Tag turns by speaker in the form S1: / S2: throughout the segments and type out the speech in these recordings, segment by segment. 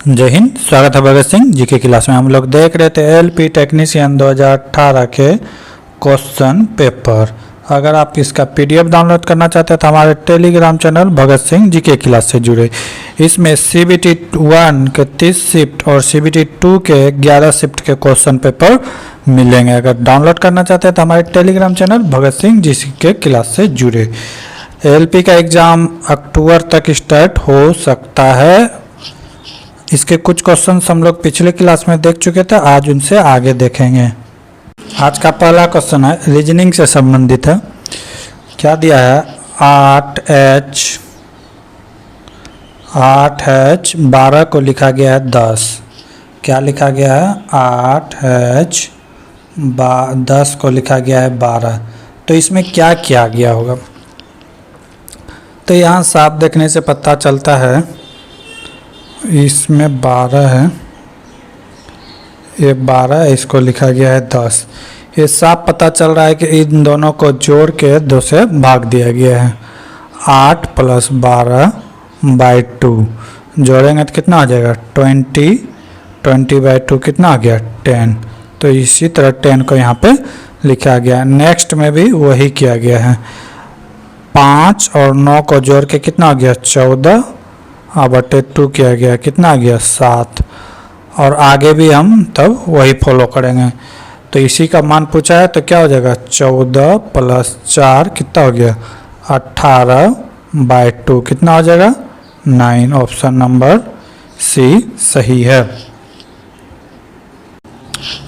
S1: जय हिंद। स्वागत है भगत सिंह जी की क्लास में। हम लोग देख रहे थे एलपी टेक्नीशियन 2018 के क्वेश्चन पेपर। अगर आप इसका पीडीएफ डाउनलोड करना चाहते हैं तो हमारे टेलीग्राम चैनल भगत सिंह जी के क्लास से जुड़े। इसमें CBT 1 के 30 शिफ्ट और CBT 2 के 11 शिफ्ट के क्वेश्चन पेपर मिलेंगे। अगर डाउनलोड करना चाहते हैं तो हमारे टेलीग्राम चैनल भगत सिंह जी के क्लास से जुड़े। एलपी का एग्ज़ाम अक्टूबर तक स्टार्ट हो सकता है। इसके कुछ क्वेश्चंस हम लोग पिछले क्लास में देख चुके थे, आज उनसे आगे देखेंगे। आज का पहला क्वेश्चन है रीजनिंग से संबंधित है। क्या दिया है 8h 12 को लिखा गया है 10। क्या लिखा गया है 8h 10 को लिखा गया है 12। तो इसमें क्या किया गया होगा? तो यहाँ साफ देखने से पता चलता है इसमें 12 है, ये 12 है, इसको लिखा गया है 10। ये साफ पता चल रहा है कि इन दोनों को जोड़ के 2 से भाग दिया गया है। 8 + 12/2 जोड़ेंगे तो कितना आ जाएगा 20। 20/2 कितना आ गया 10। तो इसी तरह 10 को यहाँ पे लिखा गया। नेक्स्ट में भी वही किया गया है। 5 और 9 को जोड़ के कितना आ गया 14 बटे 2 किया गया, कितना आ गया 7। और आगे भी हम तब वही फॉलो करेंगे। तो इसी का मान पूछा है तो क्या हो जाएगा 14 + 4 कितना हो गया 18/2 कितना हो जाएगा 9। ऑप्शन नंबर सी सही है।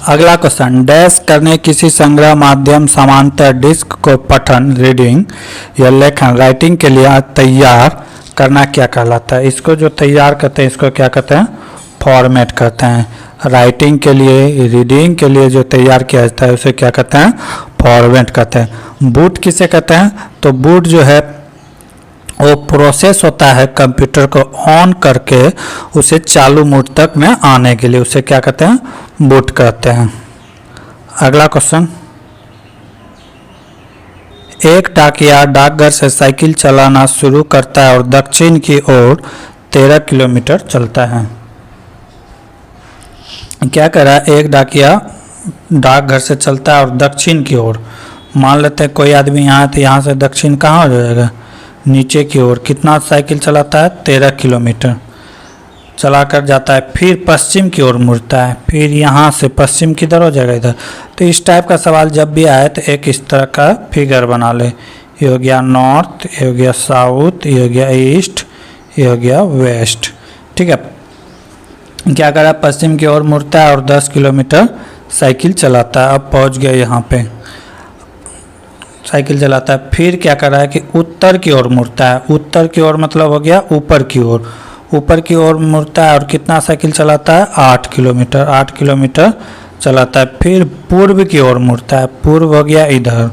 S1: अगला क्वेश्चन, डैश करने किसी संग्रह माध्यम समांतर डिस्क को पठन रीडिंग या लेखन राइटिंग के लिए तैयार करना क्या कहलाता है? इसको जो तैयार करते हैं इसको क्या कहते हैं फॉर्मेट कहते हैं। राइटिंग के लिए रीडिंग के लिए जो तैयार किया जाता है उसे क्या कहते हैं फॉर्मेट कहते हैं। बूट किसे कहते हैं? तो बूट जो है वो प्रोसेस होता है कंप्यूटर को ऑन करके उसे चालू मोड तक में आने के लिए, उसे क्या कहते हैं बूट कहते हैं। अगला क्वेश्चन, एक डाकिया डाकघर से साइकिल चलाना शुरू करता है और दक्षिण की ओर 13 किलोमीटर चलता है। क्या कह रहा है? एक डाकिया डाकघर से चलता है और दक्षिण की ओर, मान लेते हैं कोई आदमी यहाँ है तो यहाँ से दक्षिण कहाँ हो जाएगा नीचे की ओर। कितना साइकिल चलाता है 13 किलोमीटर चला कर जाता है। फिर पश्चिम की ओर मुड़ता है, फिर यहाँ से पश्चिम किधर हो जाएगा इधर। तो इस टाइप का सवाल जब भी आए तो एक इस तरह का फिगर बना ले। ये हो गया नॉर्थ, ये हो गया साउथ, ये हो गया ईस्ट, ये हो गया वेस्ट। ठीक है, क्या करा पश्चिम की ओर मुड़ता है और 10 किलोमीटर साइकिल चलाता है। अब पहुँच गया यहाँ पे साइकिल चलाता है। फिर क्या कर रहा है कि उत्तर की ओर मुड़ता है। उत्तर की ओर मतलब हो गया ऊपर की ओर, ऊपर की ओर मुड़ता है और कितना साइकिल चलाता है 8 किलोमीटर। 8 किलोमीटर चलाता है। फिर पूर्व की ओर मुड़ता है, पूर्व हो गया इधर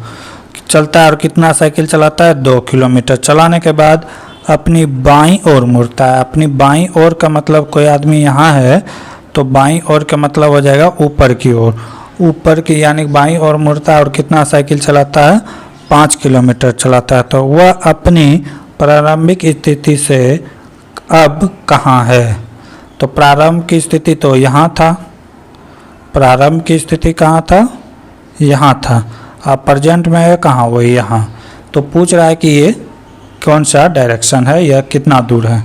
S1: चलता है और कितना साइकिल चलाता है 2 किलोमीटर। चलाने के बाद अपनी बाईं ओर मुड़ता है। अपनी बाईं ओर का मतलब कोई आदमी यहाँ है तो बाईं ओर का मतलब हो जाएगा ऊपर की ओर, ऊपर की यानी बाईं ओर मुड़ता है और कितना साइकिल चलाता है 5 किलोमीटर चलाता है। तो वह अपनी प्रारंभिक स्थिति से अब कहाँ है? तो प्रारंभ की स्थिति तो यहाँ था, प्रारंभ की स्थिति कहाँ था यहाँ था। अब प्रेजेंट में है कहाँ वही यहाँ। तो पूछ रहा है कि ये कौन सा डायरेक्शन है, यह कितना दूर है।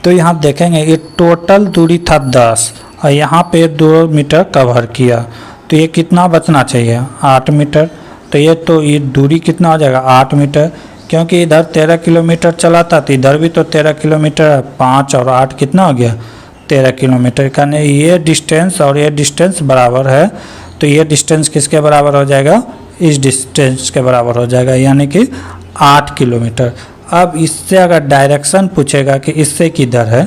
S1: तो यहाँ देखेंगे ये टोटल दूरी था 10 और यहाँ पे 2 मीटर कवर किया तो ये कितना बचना चाहिए 8 मीटर। तो ये दूरी कितना हो जाएगा 8 मीटर, क्योंकि इधर 13 किलोमीटर चला था तो इधर भी तो 13 किलोमीटर। 5 और 8 कितना हो गया 13 किलोमीटर का। नहीं, ये डिस्टेंस और ये डिस्टेंस बराबर है तो ये डिस्टेंस किसके बराबर हो जाएगा इस डिस्टेंस के बराबर हो जाएगा, यानी कि 8 किलोमीटर। अब इससे अगर डायरेक्शन पूछेगा कि इससे किधर है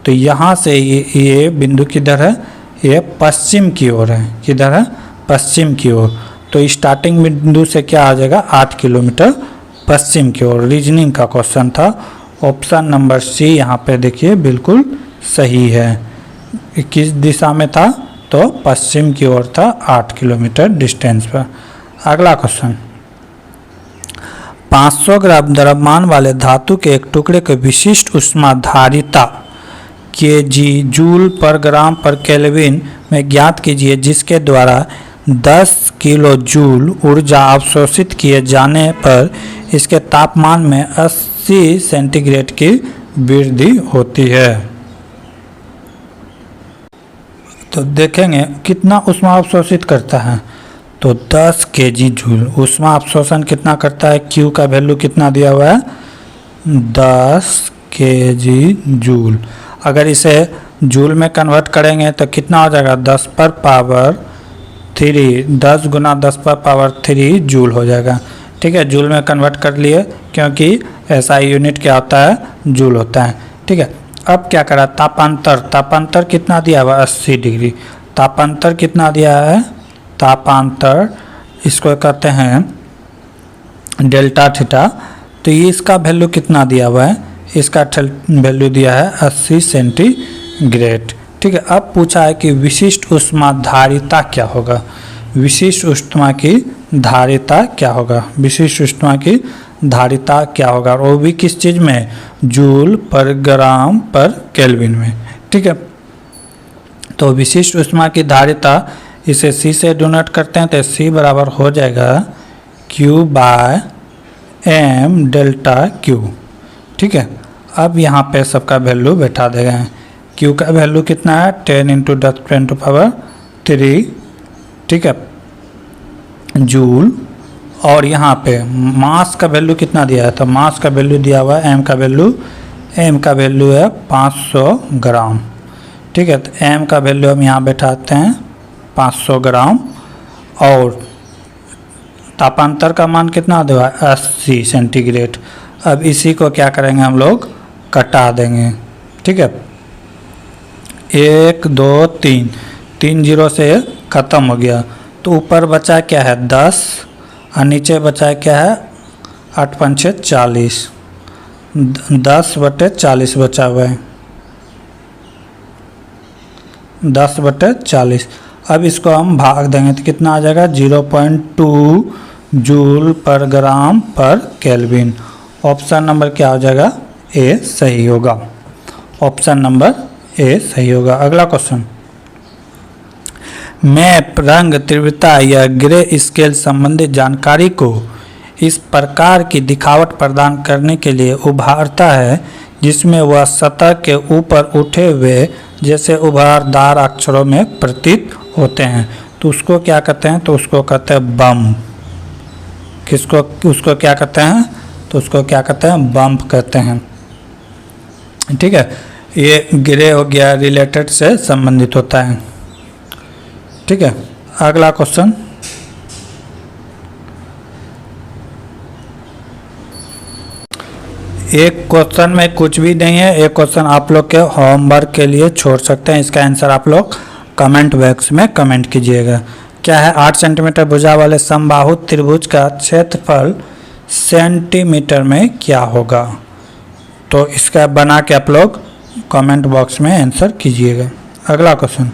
S1: तो यहाँ से ये बिंदु किधर है, ये पश्चिम की ओर है। किधर है पश्चिम की ओर। तो स्टार्टिंग बिंदु से क्या आ जाएगा 8 किलोमीटर पश्चिम की ओर। रीजनिंग का क्वेश्चन था। ऑप्शन नंबर सी यहाँ पे देखिए बिल्कुल सही है। किस दिशा में था तो पश्चिम की ओर था 8 किलोमीटर डिस्टेंस पर। अगला क्वेश्चन, 500 ग्राम द्रव्यमान वाले धातु के एक टुकड़े की विशिष्ट ऊष्माधारिता केजी जूल पर ग्राम पर केल्विन में ज्ञात कीजिए जिसके द्वारा 10 किलो जूल ऊर्जा अवशोषित किए जाने पर इसके तापमान में 80 सेंटीग्रेड की वृद्धि होती है। तो देखेंगे कितना ऊष्मा अवशोषित करता है, तो 10 केजी जूल। ऊष्मा अवशोषण कितना करता है, क्यू का वैल्यू कितना दिया हुआ है 10 केजी जूल। अगर इसे जूल में कन्वर्ट करेंगे तो कितना हो जाएगा 10 पर पावर 3, 10 गुना 10 पर पावर 3 जूल हो जाएगा। ठीक है, जूल में कन्वर्ट कर लिए क्योंकि एसआई यूनिट क्या होता है, जूल होता है। ठीक है, अब क्या करा, तापांतर कितना दिया हुआ 80 डिग्री। तापांतर कितना दिया है, तापांतर इसको कहते हैं डेल्टा थीटा। तो ये इसका वैल्यू कितना दिया हुआ है, इसका वैल्यू दिया है 80 सेंटीग्रेड। ठीक है, अब पूछा है कि विशिष्ट ऊष्मा धारिता क्या होगा। विशिष्ट ऊष्मा की धारिता क्या होगा, विशिष्ट ऊष्मा की धारिता क्या होगा, और वो भी किस चीज़ में, जूल पर ग्राम पर केल्विन में। ठीक है, तो विशिष्ट ऊष्मा की धारिता इसे C से डोनेट करते हैं तो C बराबर हो जाएगा Q by M delta Q। ठीक है, अब यहाँ पे सबका वैल्यू बैठा देंगे। Q का वैल्यू कितना है 10 इंटू 10⁻³ ठीक है जूल, और यहाँ पे मास का वैल्यू कितना दिया है, तो मास का वैल्यू दिया हुआ है M का वैल्यू है 500 ग्राम। ठीक है, तो M का वैल्यू हम यहाँ बैठाते हैं 500 ग्राम, और तापांतर का मान कितना दिया है 80 सेंटीग्रेड। अब इसी को क्या करेंगे, हम लोग कटा देंगे। ठीक है, 1 2 3, 3 जीरो से ख़त्म हो गया, तो ऊपर बचा क्या है 10 और नीचे बचा क्या है 8 5 6 40, 10/40 बचा हुआ है, 10/40। अब इसको हम भाग देंगे तो कितना आ जाएगा 0.2 जूल पर ग्राम पर केल्विन। ऑप्शन नंबर क्या हो जाएगा, ए सही होगा। ऑप्शन नंबर ए सही होगा। अगला क्वेश्चन, मैप रंग तीव्रता या ग्रे स्केल संबंधी जानकारी को इस प्रकार की दिखावट प्रदान करने के लिए उभारता है जिसमें वह सतह के ऊपर उठे हुए जैसे उभारदार अक्षरों में प्रतीत होते हैं। तो उसको क्या कहते हैं, तो उसको कहते हैं बम्प। किसको, उसको क्या कहते हैं, तो उसको क्या कहते हैं, बम्प कहते हैं। ठीक है, ये ग्रे हो गया, रिलेटेड से संबंधित होता है। ठीक है, अगला क्वेश्चन, एक क्वेश्चन में कुछ भी नहीं है, एक क्वेश्चन आप लोग के होमवर्क के लिए छोड़ सकते हैं। इसका आंसर आप लोग कमेंट बॉक्स में कमेंट कीजिएगा। क्या है, 8 सेंटीमीटर भुजा वाले समबाहु त्रिभुज का क्षेत्रफल सेंटीमीटर में क्या होगा। तो इसका बना के आप लोग कमेंट बॉक्स में आंसर कीजिएगा। अगला क्वेश्चन,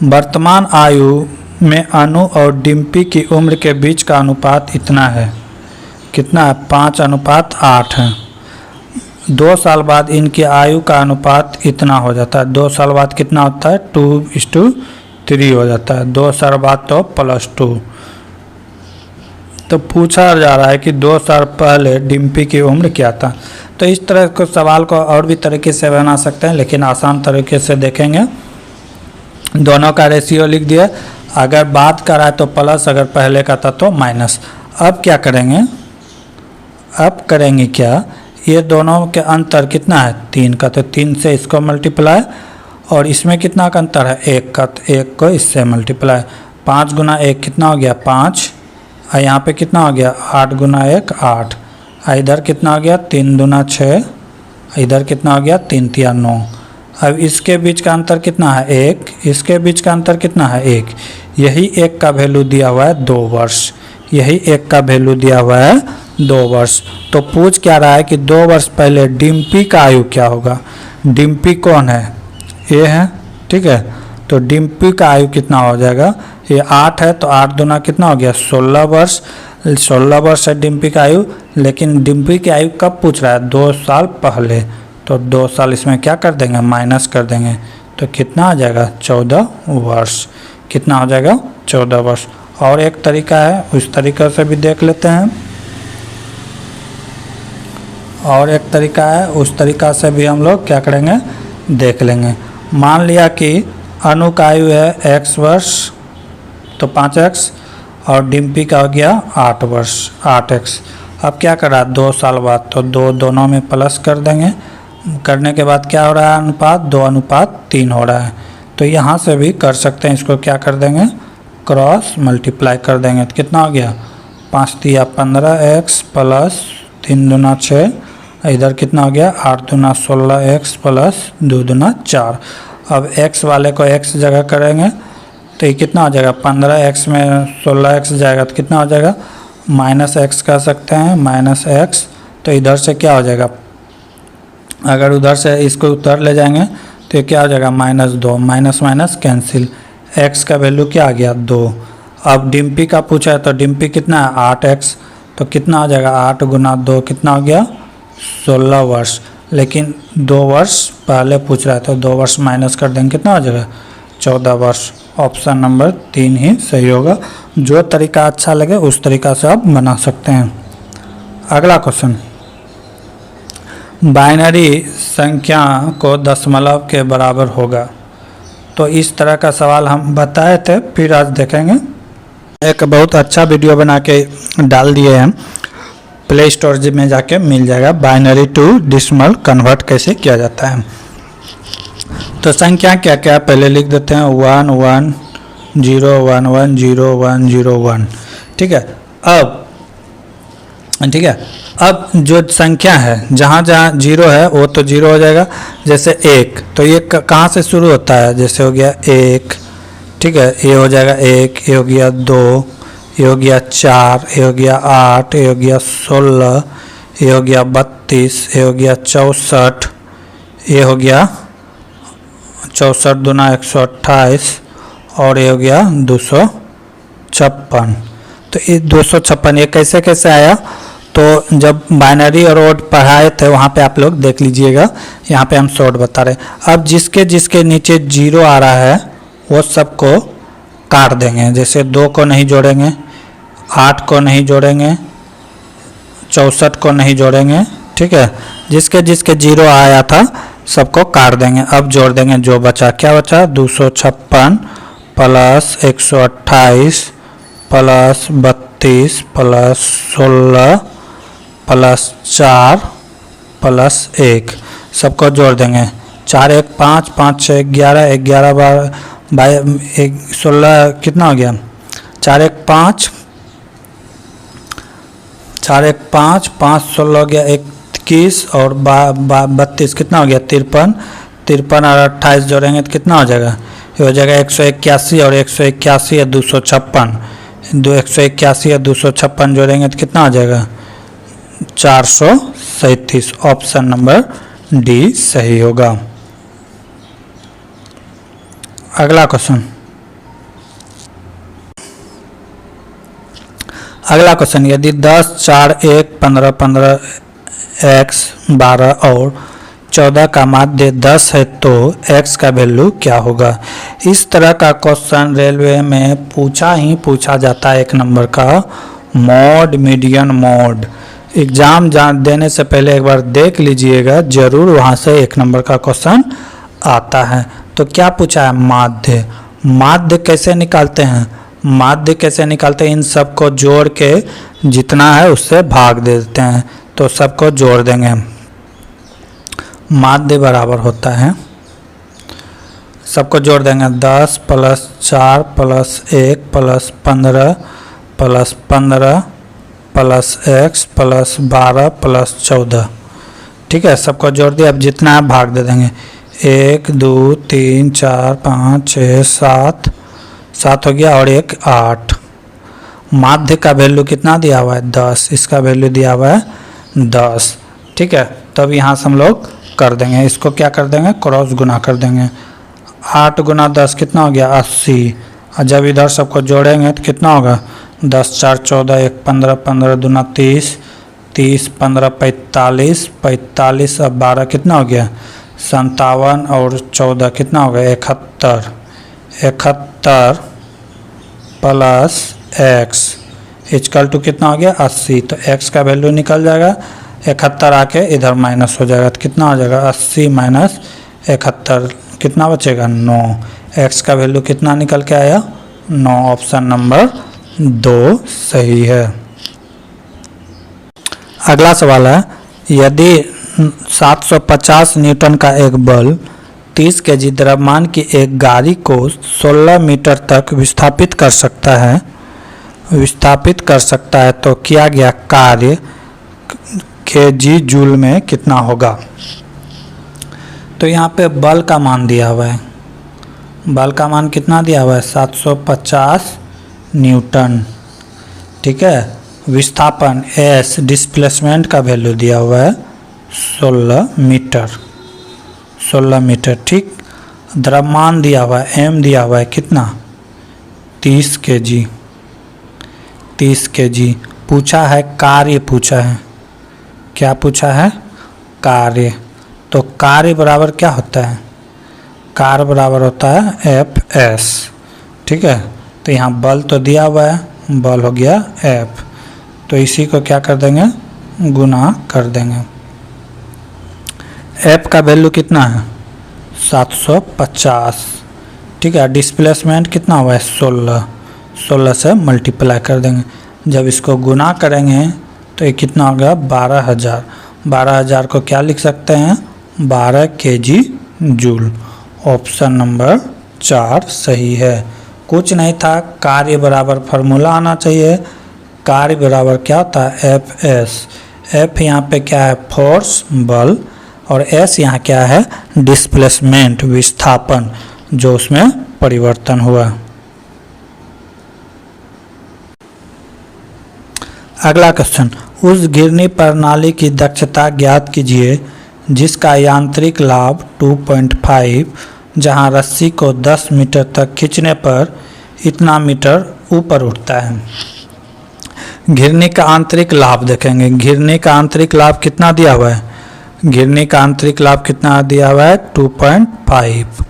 S1: वर्तमान आयु में अनु और डिम्पी की उम्र के बीच का अनुपात इतना है, कितना है 5:8 है। 2 साल बाद इनकी आयु का अनुपात इतना हो जाता है। 2 साल बाद कितना होता है 2:3 हो जाता है। 2 साल बाद तो +2। तो पूछा जा रहा है कि 2 साल पहले डिम्पी की उम्र क्या था। तो इस तरह के सवाल को और भी तरीके से बना सकते हैं, लेकिन आसान तरीके से देखेंगे। दोनों का रेशियो लिख दिया, अगर बात करा है तो प्लस, अगर पहले का था तो माइनस। अब क्या करेंगे, अब करेंगे क्या, ये दोनों के अंतर कितना है 3 का, तो 3 से इसको मल्टीप्लाई, और इसमें कितना का अंतर है 1 का, तो 1 को इससे मल्टीप्लाई। 5 गुना 1 कितना हो गया 5, और यहाँ पे कितना हो गया 8 गुना 1 8, इधर कितना हो गया 3 दूना 6, इधर कितना हो गया 3 तिया 9। अब इसके बीच का अंतर कितना है 1, इसके बीच का अंतर कितना है 1, यही 1 का वैल्यू दिया हुआ है 2 वर्ष, यही 1 का वैल्यू दिया हुआ है 2 वर्ष। तो पूछ क्या रहा है कि 2 वर्ष पहले डिम्पी का आयु क्या होगा। डिम्पी कौन है, ये है। ठीक है, तो डिम्पी का आयु कितना हो जाएगा, ये 8 है, तो 8 दूना कितना हो गया 16 वर्ष। 16 वर्ष है डिम्पी का आयु, लेकिन डिम्पी की आयु कब पूछ रहा है 2 साल पहले, तो 2 साल इसमें क्या कर देंगे, माइनस कर देंगे, तो कितना आ जाएगा, 14 वर्ष। कितना हो जाएगा, 14 वर्ष। और एक तरीका है, उस तरीक़े से भी देख लेते हैं। और एक तरीका है, उस तरीक़ा से भी हम लोग क्या करेंगे, देख लेंगे। मान लिया कि अनु का आयु है x वर्ष, तो 5x, और डिम्पी का हो गया 8 वर्ष, 8x। अब क्या करा, 2 साल बाद, तो 2 दोनों में प्लस कर देंगे। करने के बाद क्या हो रहा है, अनुपात 2:3 हो रहा है। तो यहाँ से भी कर सकते हैं, इसको क्या कर देंगे, क्रॉस मल्टीप्लाई कर देंगे, तो कितना हो गया, 5 तिया 15x प्लस 3 दूना 6, इधर कितना हो गया, 8 दूना 16x प्लस 2 दूना 4। अब x वाले को x जगह करेंगे तो ये कितना हो जाएगा, 15x में 16x जाएगा तो कितना हो जाएगा, माइनस एक्स कह सकते हैं, माइनस एक्स। तो इधर से क्या हो जाएगा, अगर उधर से इसको उधर ले जाएंगे तो ये क्या हो जाएगा, -2, माइनस माइनस कैंसिल, x का वैल्यू क्या आ गया, 2। अब डिम्पी का पूछा है तो डिम्पी कितना है, 8x, तो कितना हो जाएगा, 8 गुना 2 कितना हो गया, 16 वर्ष। लेकिन 2 वर्ष पहले पूछ रहा है तो 2 वर्ष माइनस कर देंगे, कितना हो जाएगा, 14 वर्ष। ऑप्शन नंबर 3 ही सही होगा। जो तरीका अच्छा लगे उस तरीका से आप बना सकते हैं। अगला क्वेश्चन, बाइनरी संख्या को दशमलव के बराबर होगा। तो इस तरह का सवाल हम बताए थे, फिर आज देखेंगे। एक बहुत अच्छा वीडियो बना के डाल दिए हैं, प्ले स्टोर में जाके मिल जाएगा, बाइनरी टू डेसिमल कन्वर्ट कैसे किया जाता है। तो संख्या क्या क्या पहले लिख देते हैं, 1 1 0 1 1 0 1 0 1। ठीक है, अब जो संख्या है जहाँ जहाँ 0 है वो तो 0 हो जाएगा। जैसे 1, तो ये कहाँ से शुरू होता है, जैसे हो गया 1, ठीक है, ये हो जाएगा 1, ये हो गया 2, ये हो गया 4, ये हो गया 8, ये हो गया 16, ये हो गया 32, ये हो गया 64, ये हो गया 64 दूना 128, और ये हो गया 256। तो ये 256 ये कैसे कैसे आया, तो जब बाइनरी और ऑड पढ़ाए थे वहाँ पे आप लोग देख लीजिएगा, यहाँ पे हम शॉर्ट बता रहे हैं। अब जिसके जिसके नीचे 0 आ रहा है वो सबको काट देंगे। जैसे 2 को नहीं जोड़ेंगे, 8 को नहीं जोड़ेंगे, 64 को नहीं जोड़ेंगे, ठीक है। जिसके जिसके 0 आया था सबको काट देंगे। अब जोड़ देंगे, जो बचा, क्या बचा, 256 plus 128 plus 32 plus 16 plus 4 plus 1, सबको जोड़ देंगे। 4 1 5 5 6 11 11 12 16 कितना हो गया, 4 1 5 4 1 5 5 16 हो गया 21, और 32 कितना हो गया, 53 53 और 28 जोड़ेंगे तो कितना हो जाएगा, ये हो जाएगा 181, और 181 या 256, 181 या 256 जोड़ेंगे तो कितना हो जाएगा, 437। ऑप्शन नंबर डी सही होगा। अगला क्वेश्चन, यदि 10 4 1 15 15 x 12 और 14 का माध्य 10 है तो x का वैल्यू क्या होगा। इस तरह का क्वेश्चन रेलवे में पूछा जाता है, 1 नंबर का मॉड, मीडियन मोड। एग्ज़ाम देने से पहले एक बार देख लीजिएगा, ज़रूर वहाँ से 1 नंबर का क्वेश्चन आता है। तो क्या पूछा है, माध्य। माध्य कैसे निकालते हैं, माध्य कैसे निकालते हैं, इन सबको जोड़ के जितना है उससे भाग दे देते हैं, तो सबको जोड़ देंगे। माध्य बराबर होता है, सबको जोड़ देंगे, 10 plus 4 plus 1 plus 15 plus 15 plus x plus 12 plus 14, ठीक है। सबको जोड़ दिया, अब जितना है भाग दे देंगे। 1 2 3 4 5 6 7 7 हो गया, और 1 8। माध्य का वैल्यू कितना दिया हुआ है, 10, इसका वैल्यू दिया हुआ है 10, ठीक है। तब यहाँ से हम लोग कर देंगे, इसको क्या कर देंगे, क्रॉस गुना कर देंगे। 8 गुना 10 कितना हो गया, 80। और जब इधर सबको जोड़ेंगे तो कितना होगा, 10 4 14 1 15 15 दूना 30 30, 15, 45, 45 अब 12 कितना हो गया 57 और 14 कितना हो गया 71, 71 प्लस एक्स इक्वल टू कितना हो गया 80। तो x का वैल्यू निकल जाएगा 71 आके इधर माइनस हो जाएगा तो कितना हो जाएगा 80 माइनस 71 कितना बचेगा 9। x का वैल्यू कितना निकल के आया 9। ऑप्शन नंबर 2 सही है। अगला सवाल है यदि 750 न्यूटन का एक बल 30 केजी द्रव्यमान की एक गाड़ी को 16 मीटर तक विस्थापित कर सकता है तो किया गया कार्य केजी जूल में कितना होगा। तो यहाँ पे बल का मान दिया हुआ है, बल का मान कितना दिया हुआ है 750 न्यूटन, ठीक है। विस्थापन एस डिस्प्लेसमेंट का वैल्यू दिया हुआ है 16 मीटर, ठीक। द्रव्यमान दिया हुआ है एम दिया हुआ है कितना 30 केजी। पूछा है कार्य, पूछा है क्या पूछा है कार्य। तो कार्य बराबर क्या होता है, कार्य बराबर होता है एफ एस, ठीक है। तो यहाँ बल तो दिया हुआ है, बल हो गया एफ, तो इसी को क्या कर देंगे गुना कर देंगे। एफ का वैल्यू कितना है 750, ठीक है। डिस्प्लेसमेंट कितना हुआ है 16 से मल्टीप्लाई कर देंगे। जब इसको गुना करेंगे तो ये कितना होगा 12,000। 12,000 को क्या लिख सकते हैं 12 केजी जूल। ऑप्शन नंबर 4 सही है। कुछ नहीं था, कार्य बराबर फार्मूला आना चाहिए। कार्य बराबर क्या होता है एफ एस। एफ यहाँ पे क्या है फोर्स बल और एस यहाँ क्या है डिस्प्लेसमेंट विस्थापन जो उसमें परिवर्तन हुआ। अगला क्वेश्चन, उस घिरनी प्रणाली की दक्षता ज्ञात कीजिए जिसका यांत्रिक लाभ 2.5 जहां रस्सी को 10 मीटर तक खींचने पर इतना मीटर ऊपर उठता है। घिरनी का आंतरिक लाभ देखेंगे। घिरनी का आंतरिक लाभ कितना दिया हुआ है, घिरनी का आंतरिक लाभ कितना दिया हुआ है 2.5,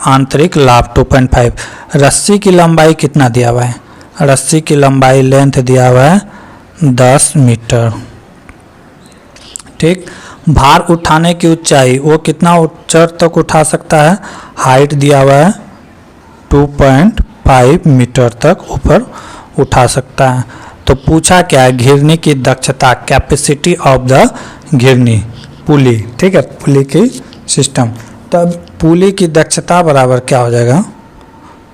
S1: आंतरिक लाभ 2.5। रस्सी की लंबाई कितना दिया हुआ है, रस्सी की लंबाई लेंथ दिया हुआ है 10 मीटर, ठीक। भार उठाने की ऊंचाई वो कितना ऊंचाई तक उठा सकता है, हाइट दिया हुआ है 2.5 मीटर तक ऊपर उठा सकता है। तो पूछा क्या है घिरनी की दक्षता, कैपेसिटी ऑफ द घिरनी पुली, ठीक है, पुली की सिस्टम। तब पुली की दक्षता बराबर क्या हो जाएगा,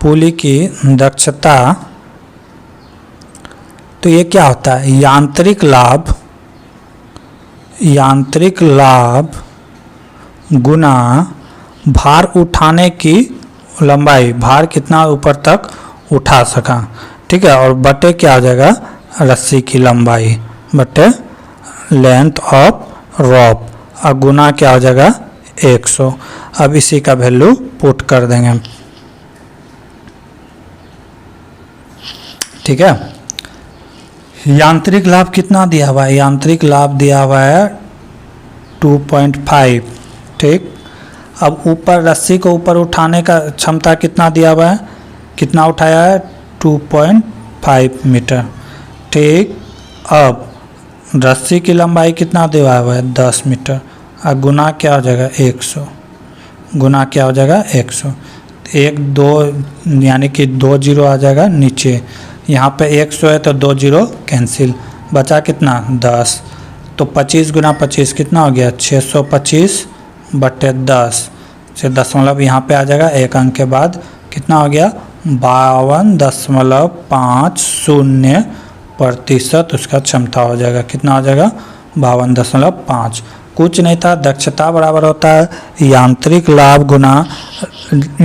S1: पुली की दक्षता, तो ये क्या होता है यांत्रिक लाभ गुना भार उठाने की लंबाई, भार कितना ऊपर तक उठा सका, ठीक है, और बटे क्या हो जाएगा रस्सी की लंबाई बटे लेंथ ऑफ रॉप और गुना क्या हो जाएगा 100। अब इसी का वैल्यू पुट कर देंगे, ठीक है। यांत्रिक लाभ कितना दिया हुआ है, यांत्रिक लाभ दिया हुआ है 2.5, ठीक। अब ऊपर रस्सी को ऊपर उठाने का क्षमता कितना दिया हुआ है, कितना उठाया है 2.5 मीटर, ठीक। अब रस्सी की लंबाई कितना दिया हुआ है 10 मीटर और गुना क्या हो जाएगा 100, गुना क्या हो जाएगा 100। 1 2 यानी कि 2 जीरो आ जाएगा नीचे, यहाँ पे 100 है तो 2 जीरो कैंसिल, बचा कितना 10। तो 25 गुना 25 कितना हो गया 625 बटे 10 से दशमलव यहाँ पे आ जाएगा, एक अंक के बाद कितना हो गया 52.50% उसका क्षमता हो जाएगा, कितना हो जाएगा 52.5। कुछ नहीं था, दक्षता बराबर होता है यांत्रिक लाभ गुना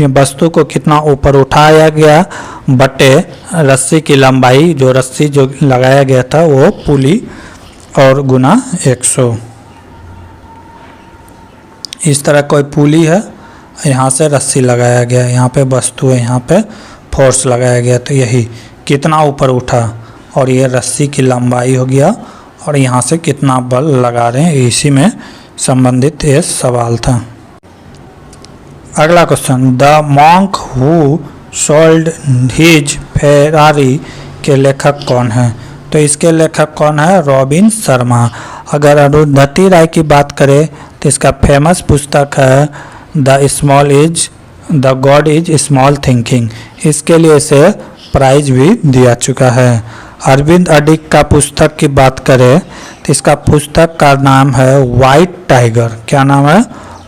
S1: वस्तु को कितना ऊपर उठाया गया बटे रस्सी की लंबाई, जो रस्सी जो लगाया गया था वो पुली, और गुना 100। इस तरह कोई पुली है, यहाँ से रस्सी लगाया गया, यहाँ पे वस्तु है, यहाँ पे फोर्स लगाया गया, तो यही कितना ऊपर उठा और ये रस्सी की लंबाई हो गया और यहाँ से कितना बल लगा रहे हैं, इसी में संबंधित ये सवाल था। अगला question, the monk who sold his Ferrari के लेखक कौन है? तो इसके लेखक कौन है? रॉबिन शर्मा। अगर अरुंधति राय की बात करें तो इसका फेमस पुस्तक है the God is small thinking. इसके लिए इसे प्राइज भी दिया चुका है। अरविंद अडिग का पुस्तक की बात करें तो इसका पुस्तक का नाम है वाइट टाइगर। क्या नाम है?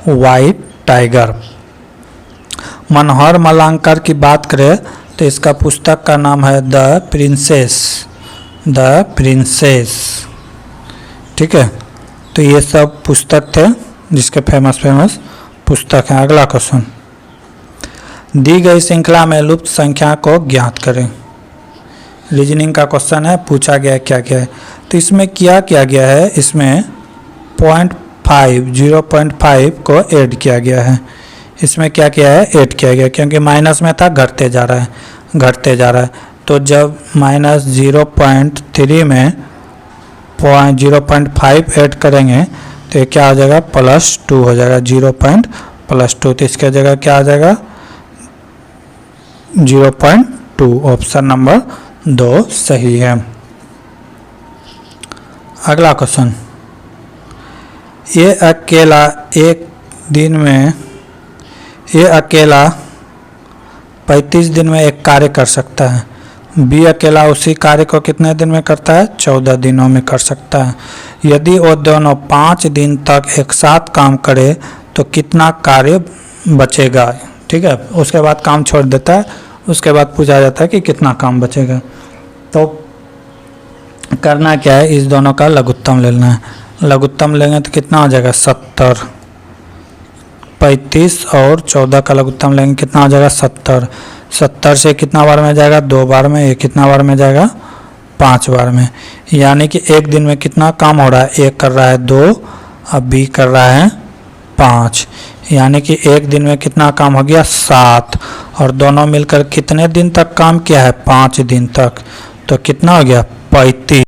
S1: White tiger. मनोहर मलांकर की बात करें तो इसका पुस्तक का नाम है द प्रिंसेस। ठीक है, तो ये सब पुस्तक थे जिसके फेमस पुस्तक हैं। अगला क्वेश्चन, दी गई श्रृंखला में लुप्त संख्या को ज्ञात करें। रीजनिंग का क्वेश्चन है, पूछा गया है क्या क्या है। तो इसमें क्या किया गया है, इसमें 0.5 को ऐड किया गया है। इसमें क्या किया है? ऐड किया गया, क्योंकि माइनस में था, घटते जा रहा है। तो जब -0.3 में 0.5 ऐड करेंगे तो ये क्या हो जाएगा? +2 हो जाएगा। 0.+2, तो इसके जगह क्या आ जाएगा? 0.2। ऑप्शन नंबर 2 सही है। अगला क्वेश्चन, ये अकेला 35 दिन में एक कार्य कर सकता है। बी अकेला उसी कार्य को कितने दिन में करता है? 14 दिनों में कर सकता है। यदि वो दोनों 5 दिन तक एक साथ काम करे तो कितना कार्य बचेगा? ठीक है, उसके बाद काम छोड़ देता है, उसके बाद पूछा जाता है कि कितना काम बचेगा। तो करना क्या है, इस दोनों का लघुत्तम लेना है। लघुत्तम लेंगे तो कितना हो जाएगा? 70। 35 और 14 का लघुत्तम लेंगे कितना हो जाएगा? 70। 70 से कितना बार में जाएगा? 2 बार में। ये कितना बार में जाएगा? 5 बार में। यानी कि एक दिन में कितना काम हो रहा है? एक कर रहा है 2, अब बी कर रहा है 5। यानी कि एक दिन में कितना काम हो गया? 7। और दोनों मिलकर कितने दिन तक काम किया है? 5 दिन तक। तो कितना हो गया? 35।